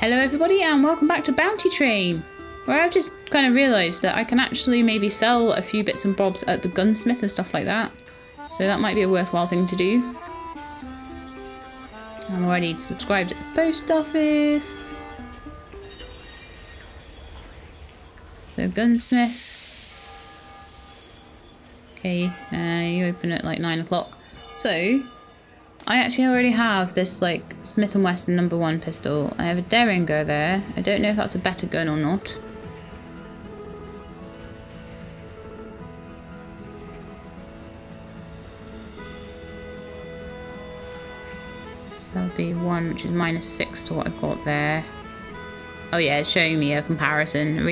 Hello everybody and welcome back to Bounty Train, where I've just kind of realised that I can actually maybe sell a few bits and bobs at the gunsmith and stuff like that. So that might be a worthwhile thing to do. I'm already subscribed at the post office. So gunsmith. Okay, you open at like 9 o'clock. So I actually already have this like Smith & Wesson #1 pistol. I have a Derringer there. I don't know if that's a better gun or not. So that'll be one, which is -6 to what I've got there. Oh yeah, it's showing me a comparison. It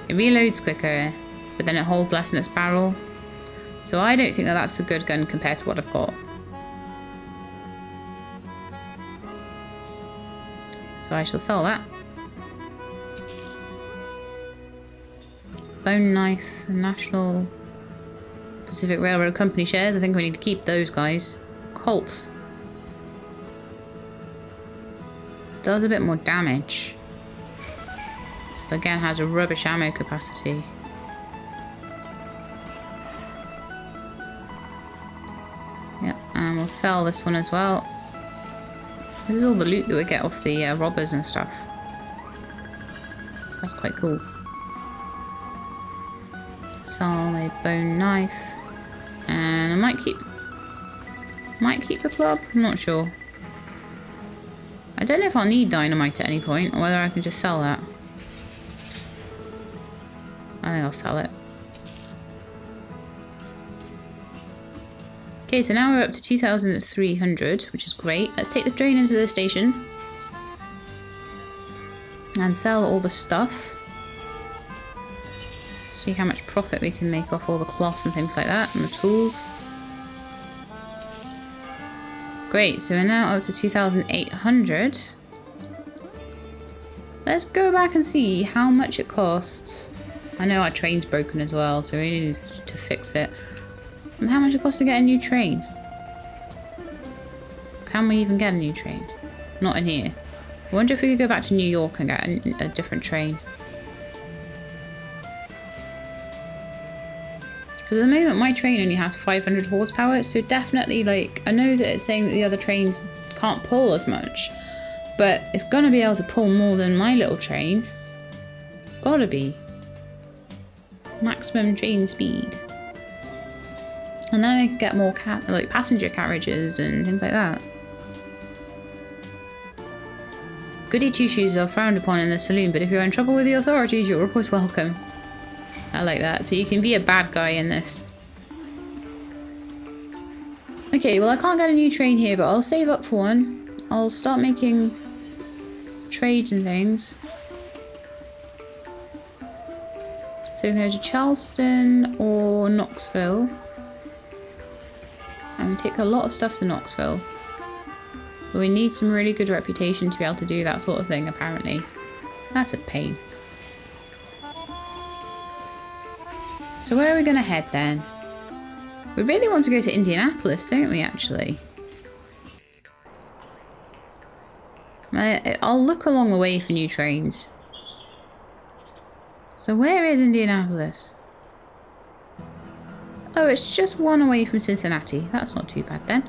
reloads quicker, but then it holds less in its barrel. So I don't think that that's a good gun compared to what I've got. So I shall sell that. Bone knife, National Pacific Railroad Company shares. I think we need to keep those guys. Colt. Does a bit more damage. But again has a rubbish ammo capacity. Yep, and we'll sell this one as well. This is all the loot that we get off the robbers and stuff. So that's quite cool. Sell a bone knife. And I might keep the club, I'm not sure. I don't know if I'll need dynamite at any point or whether I can just sell that. I think I'll sell it. Okay, so now we're up to 2,300, which is great. Let's take the train into the station and sell all the stuff. See how much profit we can make off all the cloth and things like that, and the tools. Great, so we're now up to 2,800. Let's go back and see how much it costs. I know our train's broken as well, so we need to fix it. And how much it costs to get a new train? Can we even get a new train? Not in here. I wonder if we could go back to New York and get a different train. Because at the moment my train only has 500 horsepower, so definitely, like, I know that it's saying that the other trains can't pull as much, but it's gonna be able to pull more than my little train. Gotta be. Maximum train speed. And then I can get more passenger carriages and things like that. Goody two-shoes are frowned upon in the saloon, but if you're in trouble with the authorities, you're always welcome. I like that. So you can be a bad guy in this. Okay, well I can't get a new train here, but I'll save up for one. I'll start making trades and things. So we can go to Charleston or Knoxville. And we take a lot of stuff to Knoxville. But we need some really good reputation to be able to do that sort of thing, apparently. That's a pain. So where are we going to head then? We really want to go to Indianapolis, don't we, actually? I'll look along the way for new trains. So where is Indianapolis? Oh, it's just one away from Cincinnati. That's not too bad then.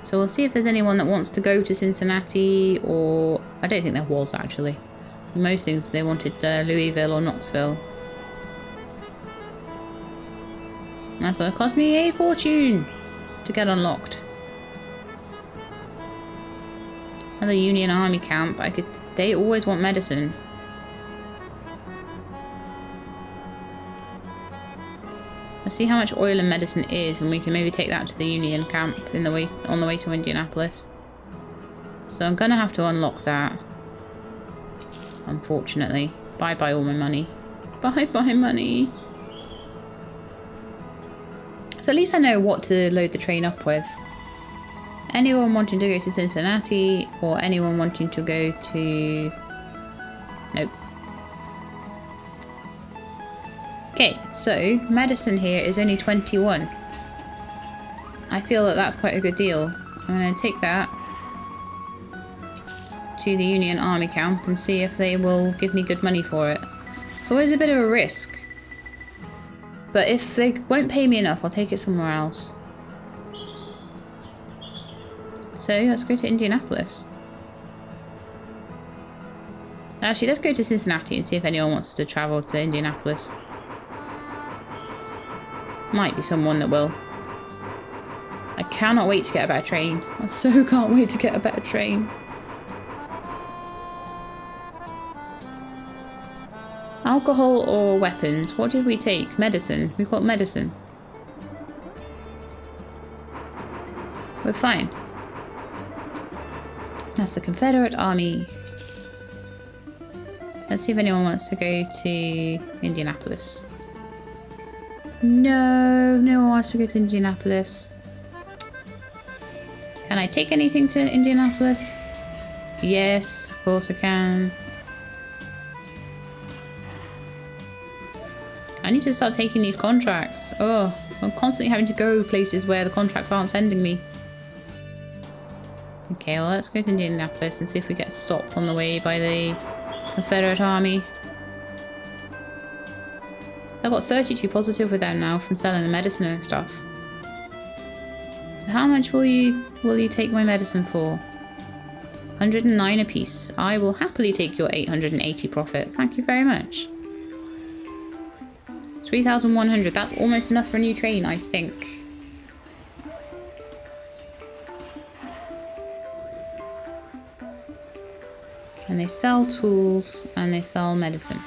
So we'll see if there's anyone that wants to go to Cincinnati, or... I don't think there was, actually. Most things they wanted Louisville or Knoxville. That's going to cost me a fortune to get unlocked. Another Union Army camp. They always want medicine. Let's see how much oil and medicine is, and we can maybe take that to the Union camp on the way to Indianapolis. So I'm gonna have to unlock that. Unfortunately. Bye bye all my money. Bye bye money. So at least I know what to load the train up with. Anyone wanting to go to Cincinnati, or anyone wanting to go to... Nope. Okay, so medicine here is only 21. I feel that that's quite a good deal. I'm going to take that to the Union army camp and see if they will give me good money for it. It's always a bit of a risk. But if they won't pay me enough, I'll take it somewhere else. So let's go to Indianapolis. Actually, let's go to Cincinnati and see if anyone wants to travel to Indianapolis. Might be someone that will. I cannot wait to get a better train. I so can't wait to get a better train. Alcohol or weapons? What did we take? Medicine. We've got medicine. We're fine. That's the Confederate Army. Let's see if anyone wants to go to Indianapolis. No, no one wants to go to Indianapolis. Can I take anything to Indianapolis? Yes, of course I can. I need to start taking these contracts. Oh, I'm constantly having to go places where the contracts aren't sending me. Okay, well let's go to Indianapolis and see if we get stopped on the way by the Confederate Army. I've got 32 positive with them now from selling the medicine and stuff. So how much will you take my medicine for? 109 apiece. I will happily take your 880 profit. Thank you very much. 3,100. That's almost enough for a new train, I think. And they sell tools and they sell medicine.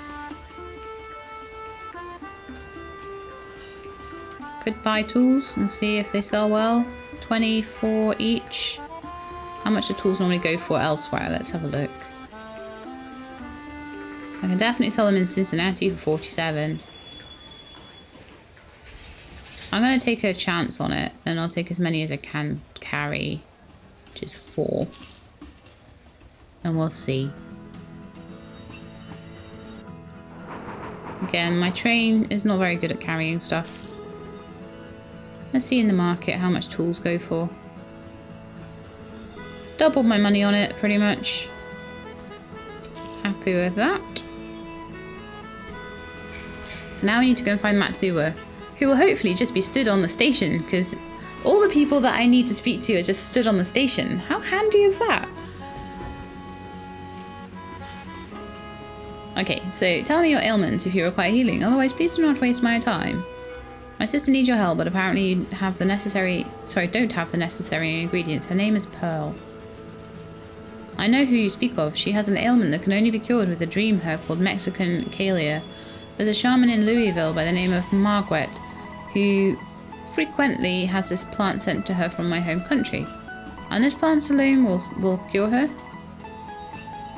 Could buy tools and see if they sell well. 24 each. How much do tools normally go for elsewhere? Let's have a look. I can definitely sell them in Cincinnati for 47. I'm going to take a chance on it, and I'll take as many as I can carry, which is 4. And we'll see. Again, my train is not very good at carrying stuff. Let's see in the market how much tools go for. Doubled my money on it, pretty much. Happy with that. So now we need to go and find Matsuwa, who will hopefully just be stood on the station, because all the people that I need to speak to are just stood on the station. How handy is that? Okay, so tell me your ailment if you require healing, otherwise please do not waste my time. My sister needs your help, but apparently you have the necessary... Sorry, don't have the necessary ingredients. Her name is Pearl. I know who you speak of. She has an ailment that can only be cured with a dream herb called Mexican Calia. There's a shaman in Louisville by the name of Margaret who frequently has this plant sent to her from my home country. And this plant alone will cure her?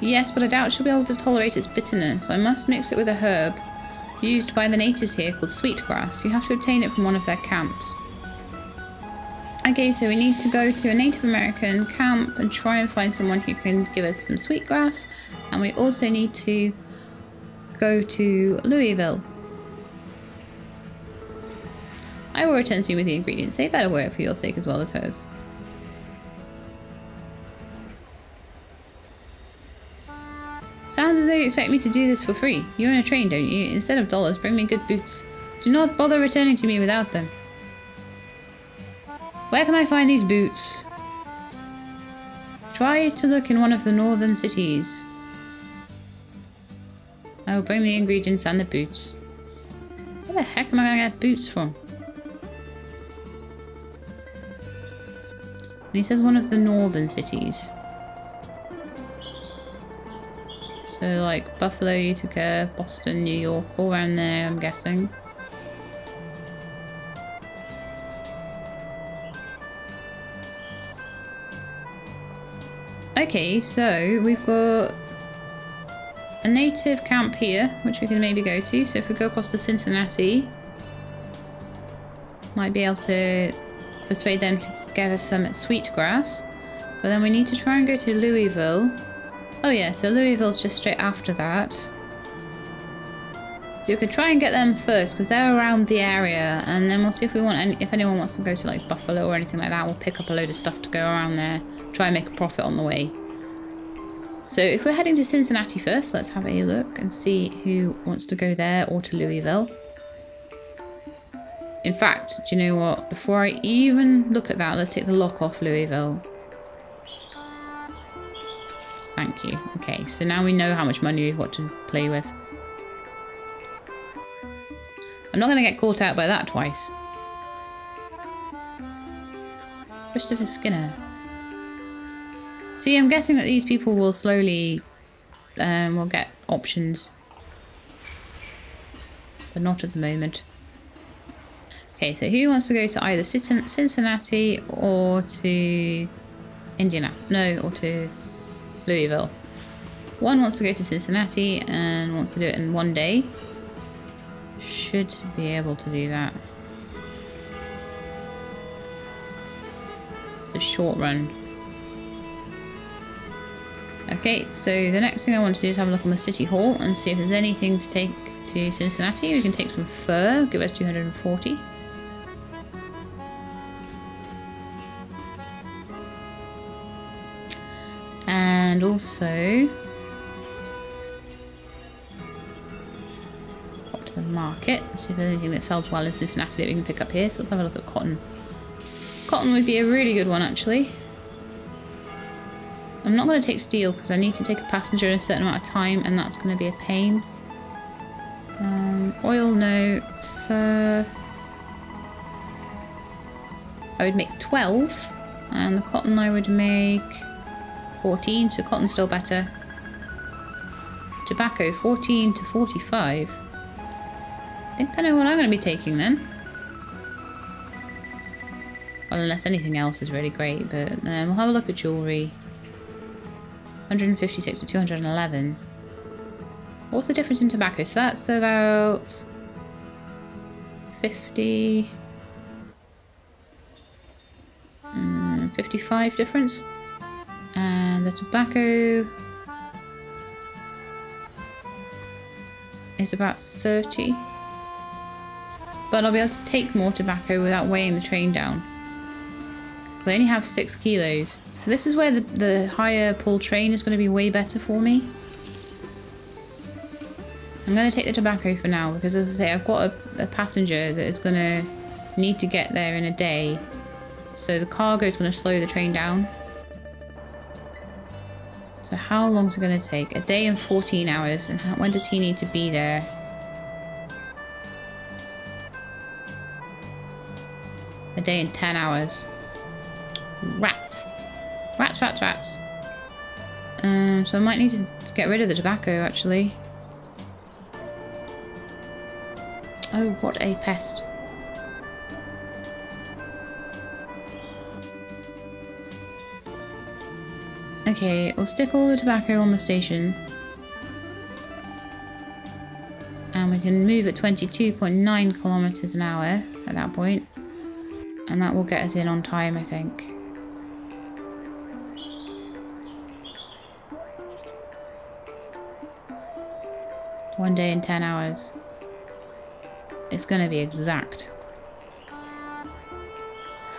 Yes, but I doubt she'll be able to tolerate its bitterness. I must mix it with a herb used by the natives here called sweetgrass. You have to obtain it from one of their camps. Okay, so we need to go to a Native American camp and try and find someone who can give us some sweetgrass. And we also need to go to Louisville. I will return soon with the ingredients. They better work for your sake as well as hers. Sounds as though you expect me to do this for free. You own a train, don't you? Instead of dollars, bring me good boots. Do not bother returning to me without them. Where can I find these boots? Try to look in one of the northern cities. I will bring the ingredients and the boots. Where the heck am I going to get boots from? And he says one of the northern cities. So like Buffalo, Utica, Boston, New York, all around there I'm guessing. Okay, so we've got a native camp here, which we can maybe go to. So if we go across to Cincinnati, might be able to persuade them to give us some sweetgrass. But then we need to try and go to Louisville. Oh yeah, so Louisville's just straight after that. So you could try and get them first, because they're around the area, and then we'll see if we want if anyone wants to go to like Buffalo or anything like that. We'll pick up a load of stuff to go around there, try and make a profit on the way. So if we're heading to Cincinnati first, let's have a look and see who wants to go there or to Louisville. In fact, do you know what? Before I even look at that, let's take the lock off Louisville. Thank you. Okay, so now we know how much money we've got to play with. I'm not going to get caught out by that twice. Christopher Skinner. See, I'm guessing that these people will slowly will get options. But not at the moment. Okay, so who wants to go to either Cincinnati or to Indiana? No, or to Louisville. One wants to go to Cincinnati and wants to do it in 1 day. Should be able to do that. It's a short run. Okay, so the next thing I want to do is have a look on the City Hall and see if there's anything to take to Cincinnati. We can take some fur, give us 240. And also pop to the market and see if there's anything that sells well in Cincinnati that we can pick up here. So let's have a look at cotton. Cotton would be a really good one, actually. I'm not going to take steel because I need to take a passenger in a certain amount of time and that's going to be a pain. Oil, no. Fur. I would make 12 and the cotton I would make 14, so cotton's still better. Tobacco, 14 to 45. I think I know what I'm going to be taking then. Well, unless anything else is really great, but we'll have a look at jewellery. 156 to 211. What's the difference in tobacco? So that's about 50... 55 difference. And the tobacco is about 30. But I'll be able to take more tobacco without weighing the train down. They only have 6 kilos. So this is where the higher pull train is going to be way better for me. I'm going to take the tobacco for now because, as I say, I've got a passenger that is going to need to get there in a day. So the cargo is going to slow the train down. So how long is it going to take? A day and 14 hours. And when does he need to be there? A day and 10 hours. Rats. Rats, rats, rats. So I might need to get rid of the tobacco, actually. Oh, what a pest. Okay, we'll stick all the tobacco on the station. And we can move at 22.9 kilometers an hour at that point. And that will get us in on time, I think. One day and 10 hours. It's going to be exact.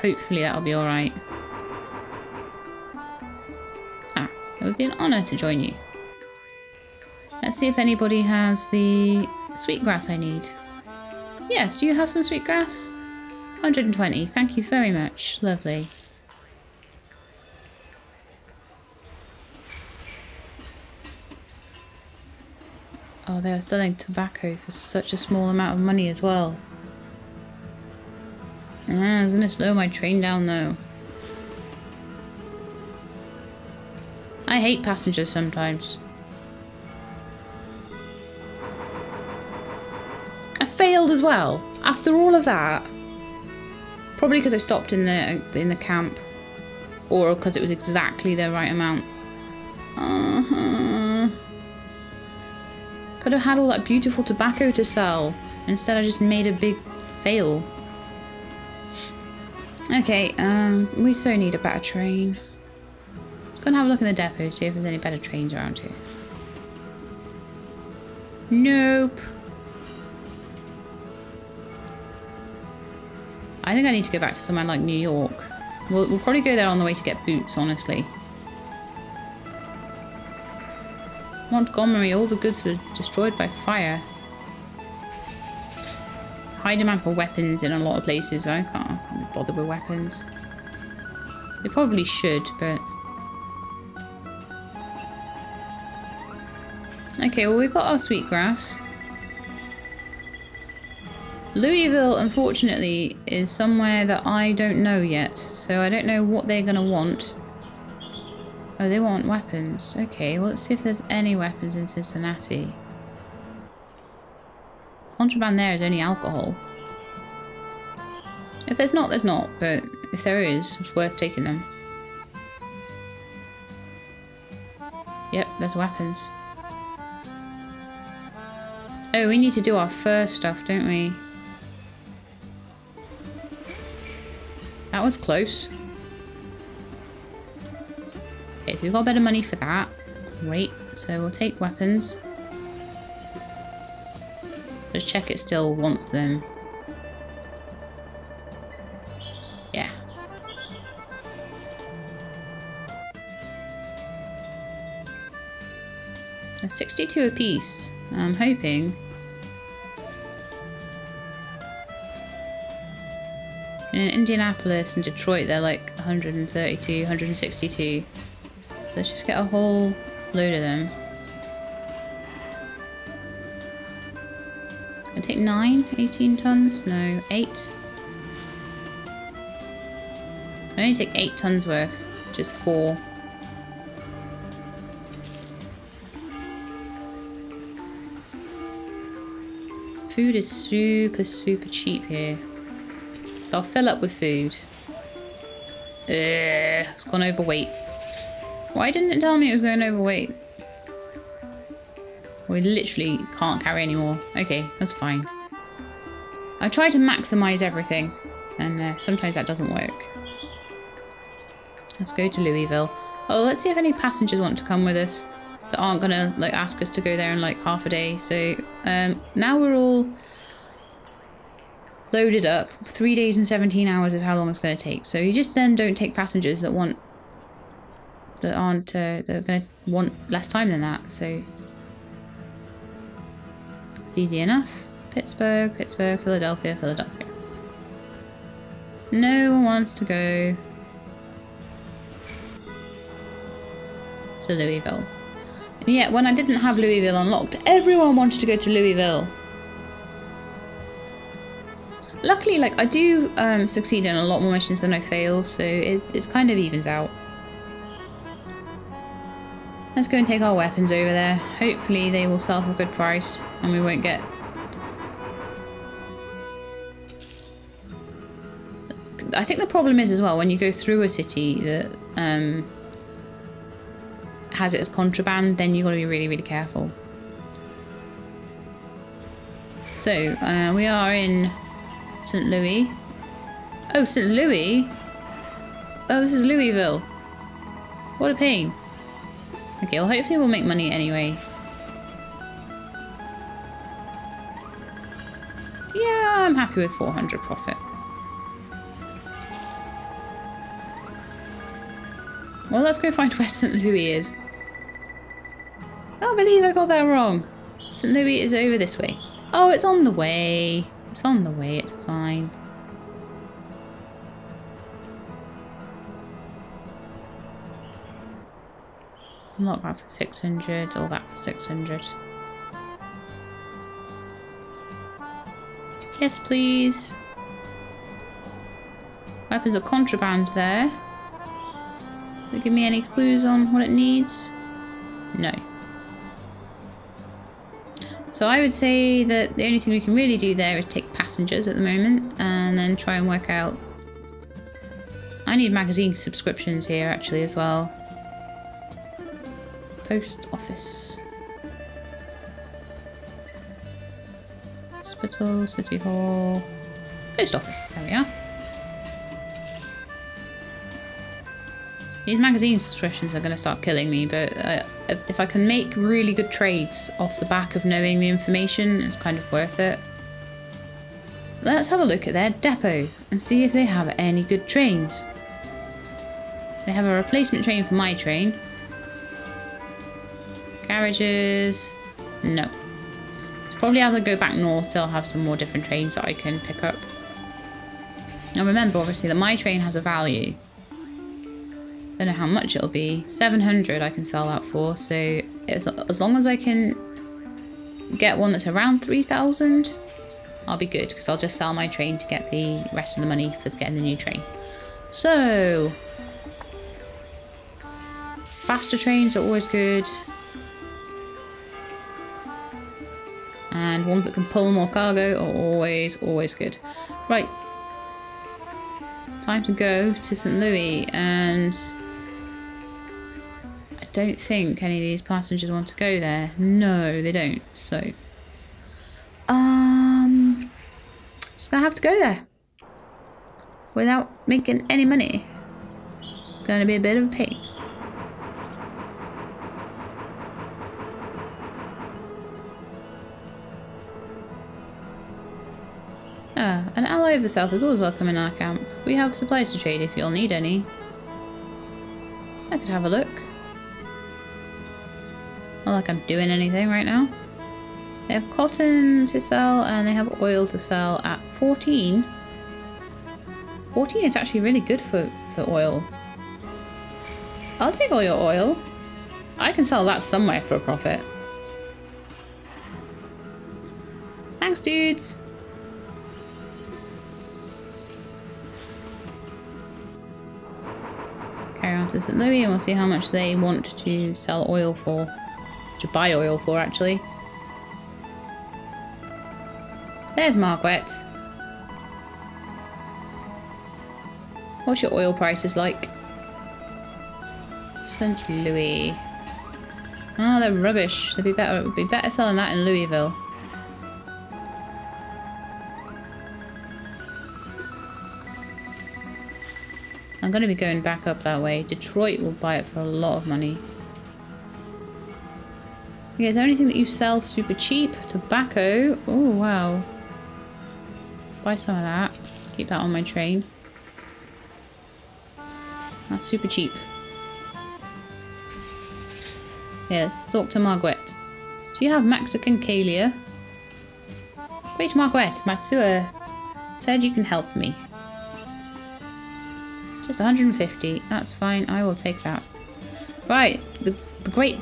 Hopefully that'll be alright. Ah, it would be an honour to join you. Let's see if anybody has the sweetgrass I need. Yes, do you have some sweetgrass? 120, thank you very much. Lovely. Oh, they are selling tobacco for such a small amount of money as well. Ah, it's going to slow my train down though. I hate passengers sometimes. I failed as well. After all of that. Probably because I stopped in the camp. Or because it was exactly the right amount. Could have had all that beautiful tobacco to sell. Instead I just made a big fail. Okay, we so need a better train. Go and have a look in the depot, see if there's any better trains around here. Nope. I think I need to go back to somewhere like New York. We'll probably go there on the way to get boots, honestly. Montgomery, all the goods were destroyed by fire. High demand for weapons in a lot of places. I can't be bothered with weapons. They probably should, but... Okay, well we've got our sweetgrass. Louisville, unfortunately, is somewhere that I don't know yet. So I don't know what they're going to want. Oh, they want weapons. Okay, well let's see if there's any weapons in Cincinnati. Contraband there is only alcohol. If there's not, there's not. But if there is, it's worth taking them. Yep, there's weapons. Oh, we need to do our fur stuff, don't we? That was close. Okay, so we've got a bit of money for that. Great. So we'll take weapons. Let's check it still wants them. Yeah. So 62 apiece. I'm hoping. In Indianapolis and Detroit, they're like 132, 162. So let's just get a whole load of them. I take 9, 18 tons? No, 8. I only take 8 tons worth, which is 4. Food is super, super cheap here. So I'll fill up with food. It's gone overweight. Why didn't it tell me it was going overweight? We literally can't carry anymore. Okay, that's fine. I try to maximize everything, and sometimes that doesn't work. Let's go to Louisville. Oh, let's see if any passengers want to come with us that aren't gonna like ask us to go there in like half a day. So now we're all loaded up. 3 days and 17 hours is how long it's going to take. So you just then don't take passengers that aren't that are going to want less time than that. So it's easy enough. Pittsburgh, Pittsburgh, Philadelphia, Philadelphia. No one wants to go to Louisville. And yet when I didn't have Louisville unlocked, everyone wanted to go to Louisville. Luckily, like, I do succeed in a lot more missions than I fail, so it kind of evens out. Let's go and take our weapons over there. Hopefully they will sell for a good price and we won't get... I think the problem is as well, when you go through a city that has it as contraband, then you've got to be really, really careful. So, we are in St. Louis. Oh, St. Louis? Oh, this is Louisville. What a pain. Okay, well hopefully we'll make money anyway. Yeah, I'm happy with 400 profit. Well, let's go find where St. Louis is. I can't believe I got that wrong. St. Louis is over this way. Oh, it's on the way. It's on the way, it's fine. Not that for 600, all that for 600. Yes, please. Weapons of contraband there. Does it give me any clues on what it needs? No. So I would say that the only thing we can really do there is take passengers at the moment and then try and work out... I need magazine subscriptions here actually as well. Post office. Hospital, City Hall. Post office, there we are. These magazine subscriptions are going to start killing me, but if I can make really good trades off the back of knowing the information, it's kind of worth it. Let's have a look at their depot and see if they have any good trains. They have a replacement train for my train. Garages. No. So probably as I go back north, they'll have some more different trains that I can pick up. Now remember, obviously, that my train has a value. Don't know how much it'll be. 700 I can sell that for. So as long as I can get one that's around 3,000, I'll be good. Because I'll just sell my train to get the rest of the money for getting the new train. So, faster trains are always good. And ones that can pull more cargo are always good. Right. Time to go to St. Louis, and I don't think any of these passengers want to go there. No, they don't. So, just gonna have to go there without making any money. Gonna be a bit of a pain. An ally of the South is always welcome in our camp. We have supplies to trade if you'll need any. I could have a look. Not like I'm doing anything right now. They have cotton to sell and they have oil to sell at 14. 14 is actually really good for oil. I'll take all your oil. I can sell that somewhere for a profit. Thanks, dudes. Carry on to St. Louis and we'll see how much they want to sell oil for. To buy oil for, actually. There's Margaret. What's your oil prices like? St. Louis. Oh, they're rubbish. They'd be better. It would be better selling that in Louisville. I'm going to be going back up that way. Detroit will buy it for a lot of money. Okay, is there anything that you sell super cheap? Tobacco. Oh, wow. Buy some of that. Keep that on my train. That's super cheap. Yeah, let's talk to Margaret. Do you have Mexican Kalia? Great Margaret, Matsua said you can help me. Just 150. That's fine. I will take that. Right, the great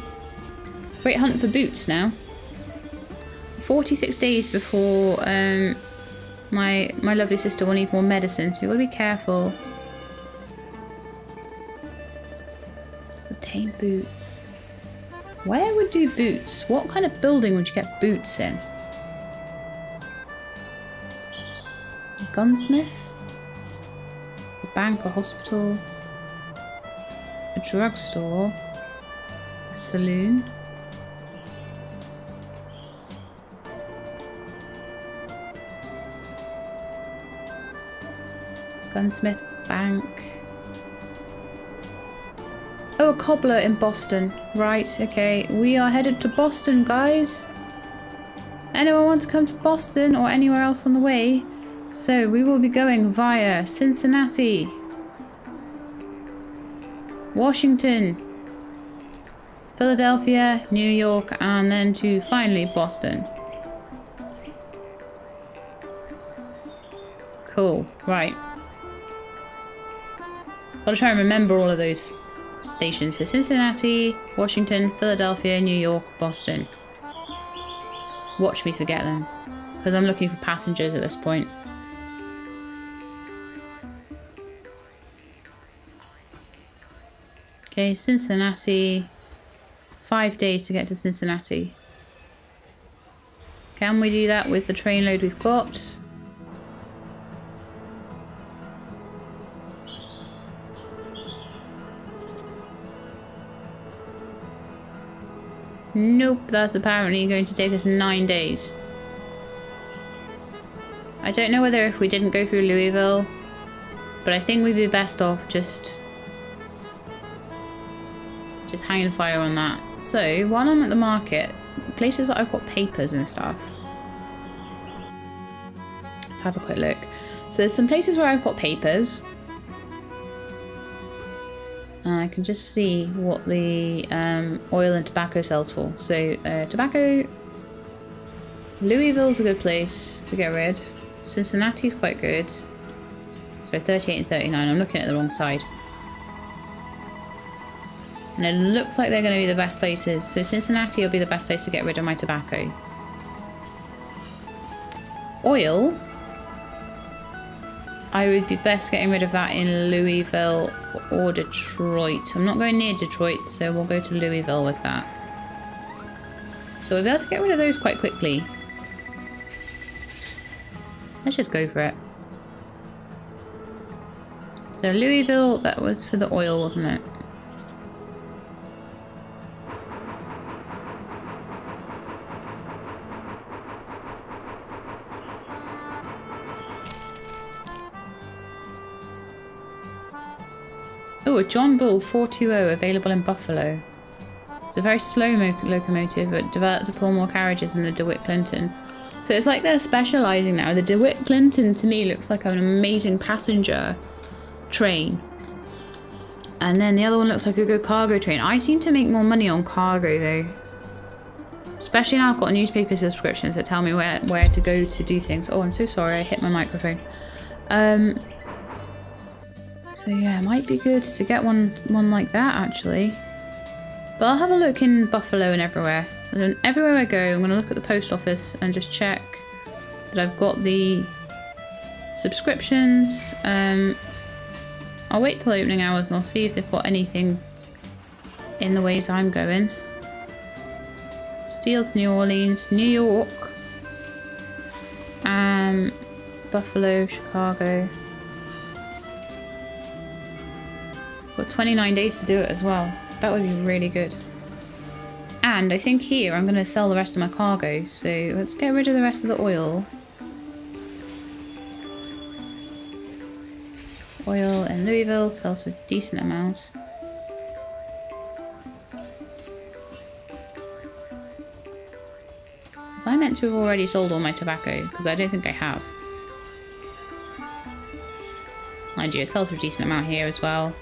hunt for boots now. 46 days before my lovely sister will need more medicine, so you've got to be careful. Obtain boots. Where would do boots? What kind of building would you get boots in? A gunsmith? A bank or hospital? A drugstore? A saloon? Gunsmith, bank. Oh, a cobbler in Boston. Right, okay. We are headed to Boston, guys. Anyone want to come to Boston or anywhere else on the way? So, we will be going via Cincinnati, Washington, Philadelphia, New York, and then to finally Boston. Cool, right. Gotta try and remember all of those stations. So Cincinnati, Washington, Philadelphia, New York, Boston. Watch me forget them. Because I'm looking for passengers at this point. Okay, Cincinnati. 5 days to get to Cincinnati. Can we do that with the train load we've got? Nope, that's apparently going to take us 9 days. I don't know whether if we didn't go through Louisville, but I think we'd be best off just hanging fire on that. So, while I'm at the market, places that I've got papers and stuff. Let's have a quick look. So there's some places where I've got papers. And I can just see what the oil and tobacco sells for. So tobacco, Louisville's a good place to get rid. Cincinnati's quite good. So 38 and 39, I'm looking at the wrong side. And it looks like they're going to be the best places. So Cincinnati will be the best place to get rid of my tobacco. Oil, I would be best getting rid of that in Louisville or Detroit. I'm not going near Detroit, so we'll go to Louisville with that. So we'll be able to get rid of those quite quickly. Let's just go for it. So Louisville, that was for the oil, wasn't it? Oh, a John Bull 420 available in Buffalo. It's a very slow locomotive, but developed to pull more carriages than the DeWitt Clinton. So it's like they're specialising now. The DeWitt Clinton to me looks like an amazing passenger train. And then the other one looks like a good cargo train. I seem to make more money on cargo though. Especially now I've got newspaper subscriptions that tell me where to go to do things. Oh, I'm so sorry, I hit my microphone. So yeah, it might be good to get one like that actually. But I'll have a look in Buffalo and everywhere. And then everywhere I go, I'm going to look at the post office and just check that I've got the subscriptions. I'll wait till opening hours and I'll see if they've got anything in the ways I'm going. Steel to New Orleans, New York, Buffalo, Chicago. Got 29 days to do it as well. That would be really good. And I think here I'm going to sell the rest of my cargo. So let's get rid of the rest of the oil. Oil in Louisville sells for a decent amount. So I meant to have already sold all my tobacco because I don't think I have. Mind you, it sells for a decent amount here as well.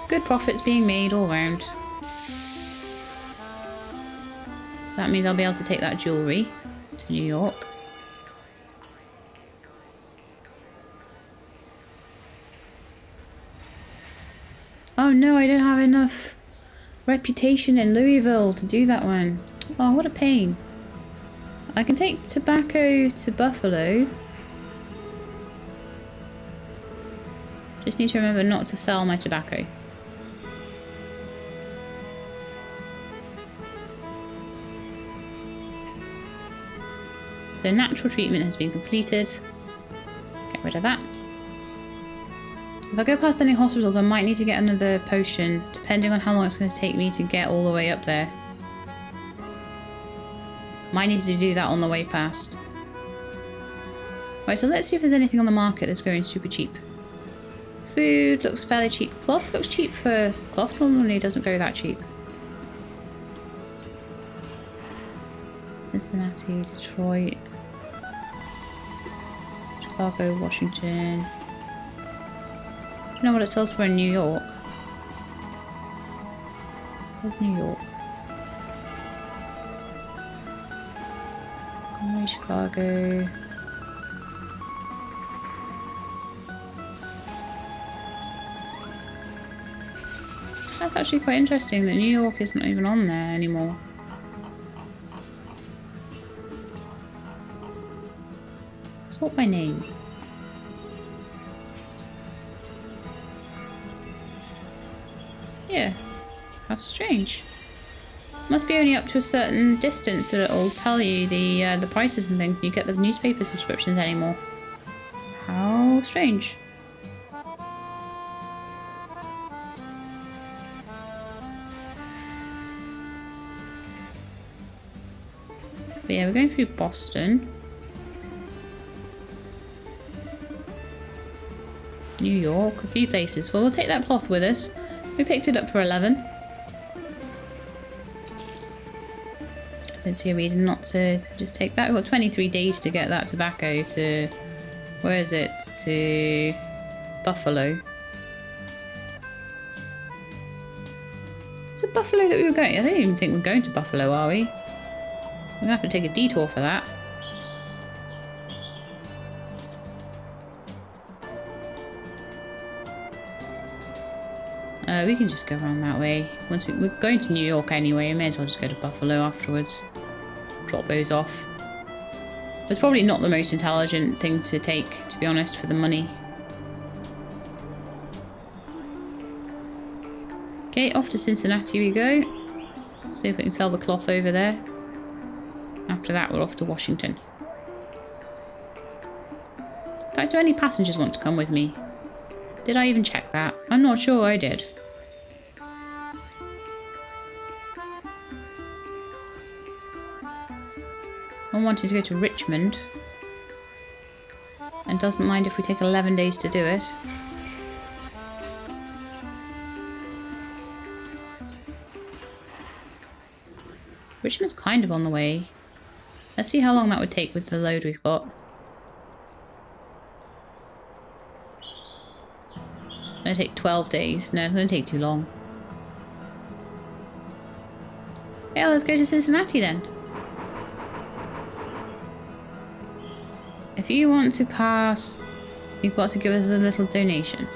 Good profits being made all round. So that means I'll be able to take that jewellery to New York. Oh no, I don't have enough reputation in Louisville to do that one. Oh, what a pain. I can take tobacco to Buffalo. Just need to remember not to sell my tobacco. So natural treatment has been completed. Get rid of that. If I go past any hospitals, I might need to get another potion, depending on how long it's going to take me to get all the way up there. Might need to do that on the way past. Right, so let's see if there's anything on the market that's going super cheap. Food looks fairly cheap. Cloth looks cheap for... Cloth normally doesn't go that cheap. Cincinnati, Detroit, Chicago, Washington. Do you know what it sells for in New York? Where's New York? Conway, Chicago. That's actually quite interesting that New York isn't even on there anymore. Sort by name. Yeah, how strange. Must be only up to a certain distance that it'll tell you the prices and things. You get the newspaper subscriptions anymore. How strange. But yeah, we're going through Boston. New York, a few places. Well, we'll take that cloth with us. We picked it up for 11. Don't see a reason not to just take that. We've got 23 days to get that tobacco to... Where is it? To Buffalo. it Buffalo that we were going? I don't even think we're going to Buffalo, are we? We're gonna have to take a detour for that. We can just go around that way. We're going to New York anyway, we may as well just go to Buffalo afterwards. Drop those off. It's probably not the most intelligent thing to take, to be honest, for the money. Okay, off to Cincinnati we go. See if we can sell the cloth over there. After that, we're off to Washington. In fact, do any passengers want to come with me? Did I even check that? I'm not sure I did. I'm wanting to go to Richmond. And doesn't mind if we take 11 days to do it. Richmond's kind of on the way. Let's see how long that would take with the load we've got. It's going to take 12 days. No, it's going to take too long. Yeah, let's go to Cincinnati then. If you want to pass, you've got to give us a little donation.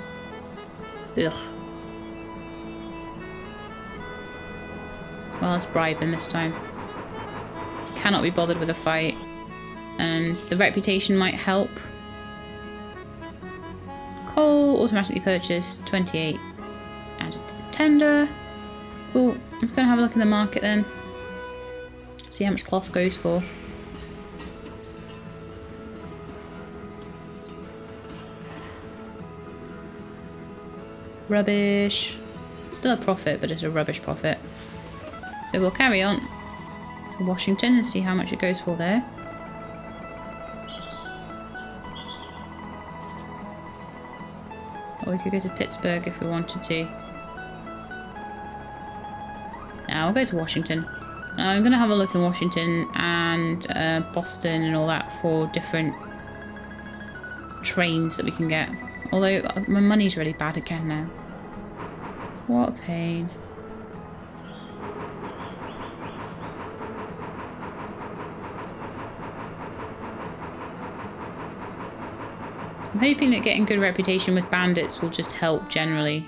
Ugh. Well, let's bribe them this time. Cannot be bothered with a fight. And the reputation might help. Coal, automatically purchased, 28. Added to the tender. Cool. Let's go and have a look in the market then. See how much cloth goes for. Rubbish. Still a profit, but it's a rubbish profit. So we'll carry on to Washington and see how much it goes for there. Or we could go to Pittsburgh if we wanted to. Now we'll go to Washington. I'm going to have a look in Washington and Boston and all that for different trains that we can get. Although my money's really bad again now. What a pain. I'm hoping that getting good reputation with bandits will just help generally.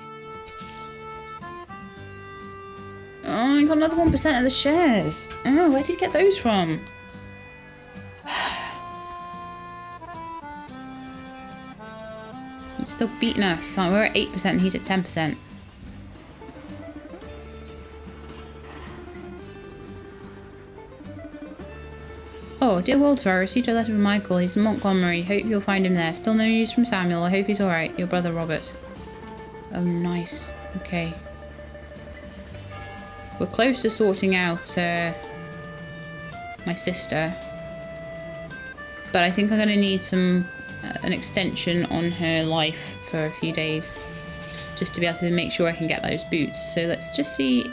Oh, I got another 1% of the shares. Oh, where did you get those from? He's still beating us. Oh, we're at 8% and he's at 10%. Oh, dear Walter, I received a letter from Michael. He's in Montgomery. Hope you'll find him there. Still no news from Samuel. I hope he's alright. Your brother Robert. Oh, nice. Okay. We're close to sorting out my sister. But I think I'm going to need an extension on her life for a few days. Just to be able to make sure I can get those boots. So let's just see.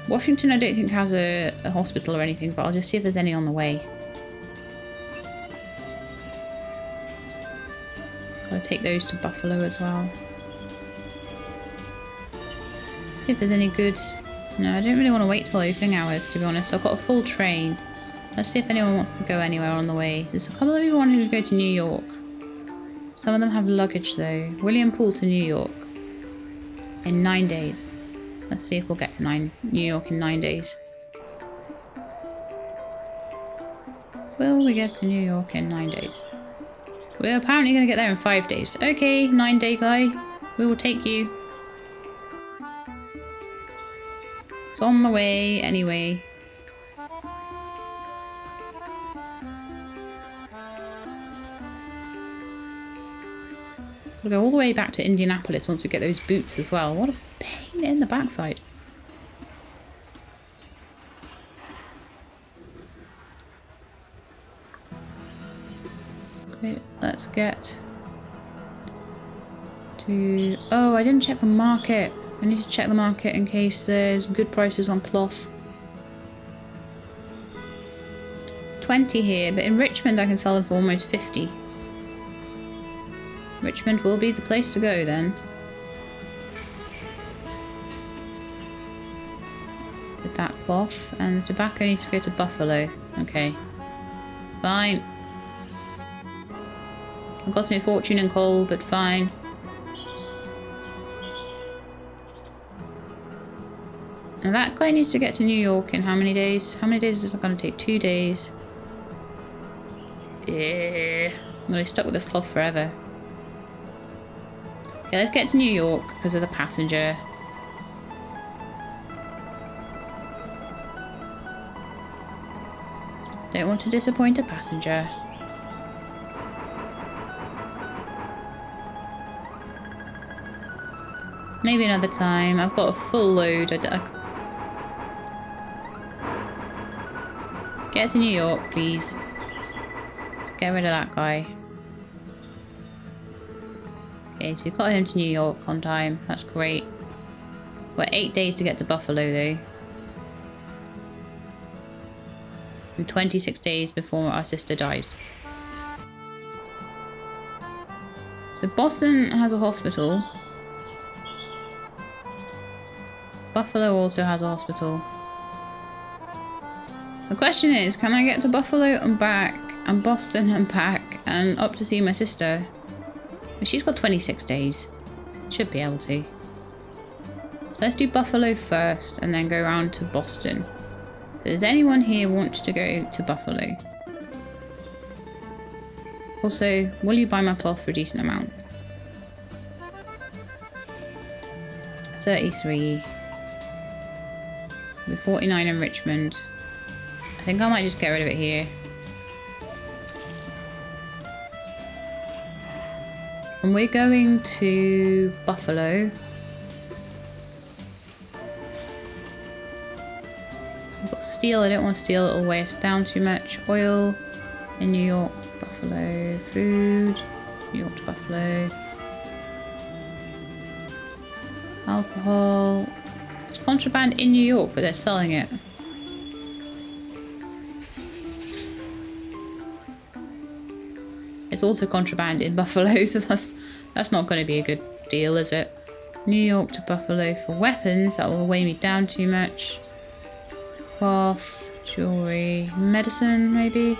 Washington I don't think has a hospital or anything, but I'll just see if there's any on the way. Gotta take those to Buffalo as well. See if there's any good... No, I don't really want to wait till opening hours, to be honest. I've got a full train. Let's see if anyone wants to go anywhere on the way. There's a couple of people wanting to go to New York. Some of them have luggage though. William Poole to New York. In 9 days. Let's see if we'll get to New York in 9 days. Will we get to New York in 9 days? We're apparently going to get there in 5 days. Okay, 9-day guy. We will take you. It's on the way anyway. We'll go all the way back to Indianapolis once we get those boots as well. What a pain in the backside. Okay, let's get to... Oh, I didn't check the market. I need to check the market in case there's good prices on cloth. 20 here, but in Richmond I can sell them for almost 50. Richmond will be the place to go then. with that cloth. And the tobacco needs to go to Buffalo. Okay. Fine. It cost me a fortune in coal, but fine. And that guy needs to get to New York in how many days? How many days is it going to take? 2 days. I'm going to be stuck with this cloth forever. Okay, let's get to New York because of the passenger. Don't want to disappoint a passenger. Maybe another time. I've got a full load. Get to New York, please. Just get rid of that guy. Okay, so we've got him to New York on time. That's great. We're 8 days to get to Buffalo, though. And 26 days before our sister dies. So Boston has a hospital. Buffalo also has a hospital. The question is, can I get to Buffalo and back, and Boston and back, and up to see my sister? Well, she's got 26 days. Should be able to. So let's do Buffalo first, and then go around to Boston. So does anyone here want to go to Buffalo? Also, will you buy my cloth for a decent amount? 33. With 49 in Richmond. I think I might just get rid of it here. And we're going to Buffalo. I've got steel. I don't want steel. It'll weigh us down too much. Oil in New York. Buffalo. Food. New York to Buffalo. Alcohol. It's contraband in New York, but they're selling it. It's also contraband in Buffalo, so that's not going to be a good deal, is it? New York to Buffalo for weapons. That will weigh me down too much. Cloth, jewelry, medicine, maybe.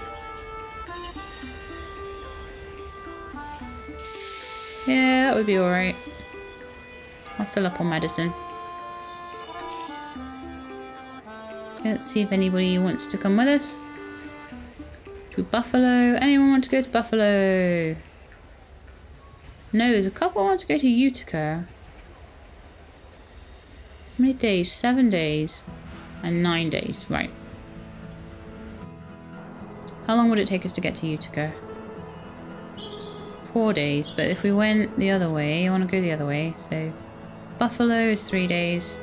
Yeah, that would be alright. I'll fill up on medicine. Okay, let's see if anybody wants to come with us. To Buffalo. Anyone want to go to Buffalo? No, there's a couple who want to go to Utica. How many days? 7 days. And 9 days. Right. How long would it take us to get to Utica? 4 days. But if we went the other way, I want to go the other way. So Buffalo is 3 days.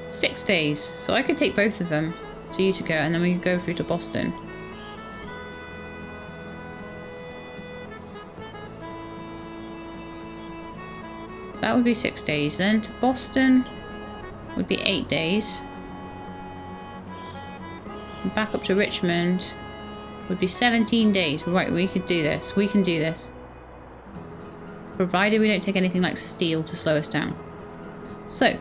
6 days. So I could take both of them to Utica and then we could go through to Boston. That would be 6 days. Then to Boston would be 8 days. And back up to Richmond would be 17 days. Right, we could do this. We can do this. Provided we don't take anything like steel to slow us down. So,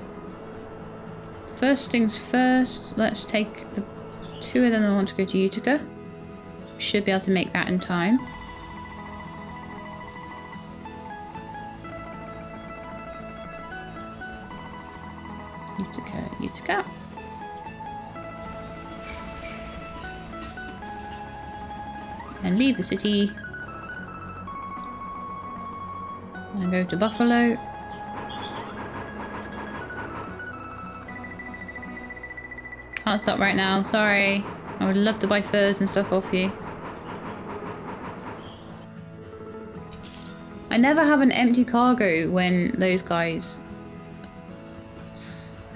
first things first, let's take the 2 of them that want to go to Utica. We should be able to make that in time. Utica, Utica. And leave the city. And go to Buffalo. Can't stop right now, sorry. I would love to buy furs and stuff off you. I never have an empty cargo when those guys...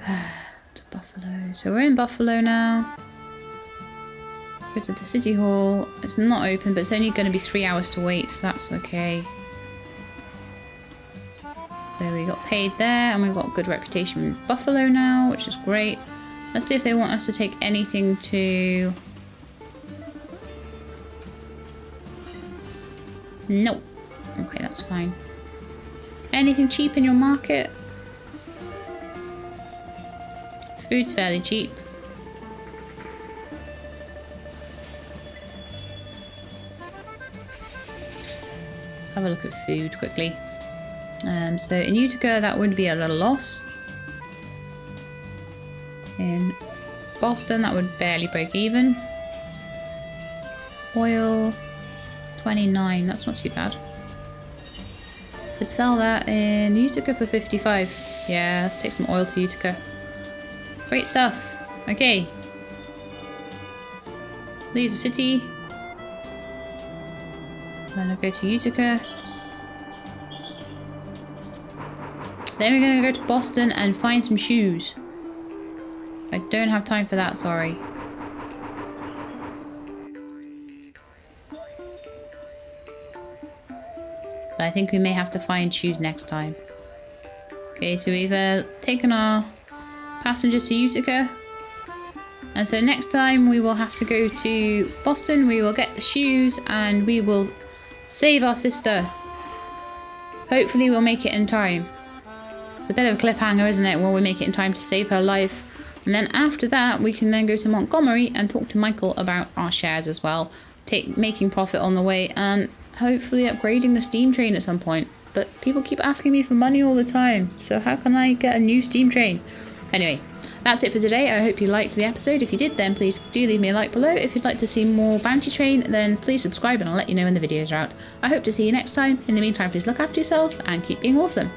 to Buffalo. So we're in Buffalo now. Go to the city hall. It's not open, but it's only going to be 3 hours to wait, so that's okay. So we got paid there, and we've got a good reputation in Buffalo now, which is great. Let's see if they want us to take anything to... Nope. Okay, that's fine. Anything cheap in your market? Food's fairly cheap. Let's have a look at food quickly. So in Utica, that would be a little loss. In Boston, that would barely break even. Oil, 29, that's not too bad. Could sell that in Utica for 55. Yeah, let's take some oil to Utica. Great stuff. Okay. Leave the city. Then I'll go to Utica. Then we're going to go to Boston and find some shoes. I don't have time for that, sorry. But I think we may have to find shoes next time. Okay, so we've taken our passengers to Utica. And so next time we will have to go to Boston. We will get the shoes and we will save our sister. Hopefully we'll make it in time. It's a bit of a cliffhanger, isn't it? Will we make it in time to save her life? And then after that, we can then go to Montgomery and talk to Michael about our shares as well. Making profit on the way and hopefully upgrading the steam train at some point. But people keep asking me for money all the time. So how can I get a new steam train? Anyway, that's it for today. I hope you liked the episode. If you did, then please do leave me a like below. If you'd like to see more Bounty Train, then please subscribe and I'll let you know when the videos are out. I hope to see you next time. In the meantime, please look after yourself and keep being awesome.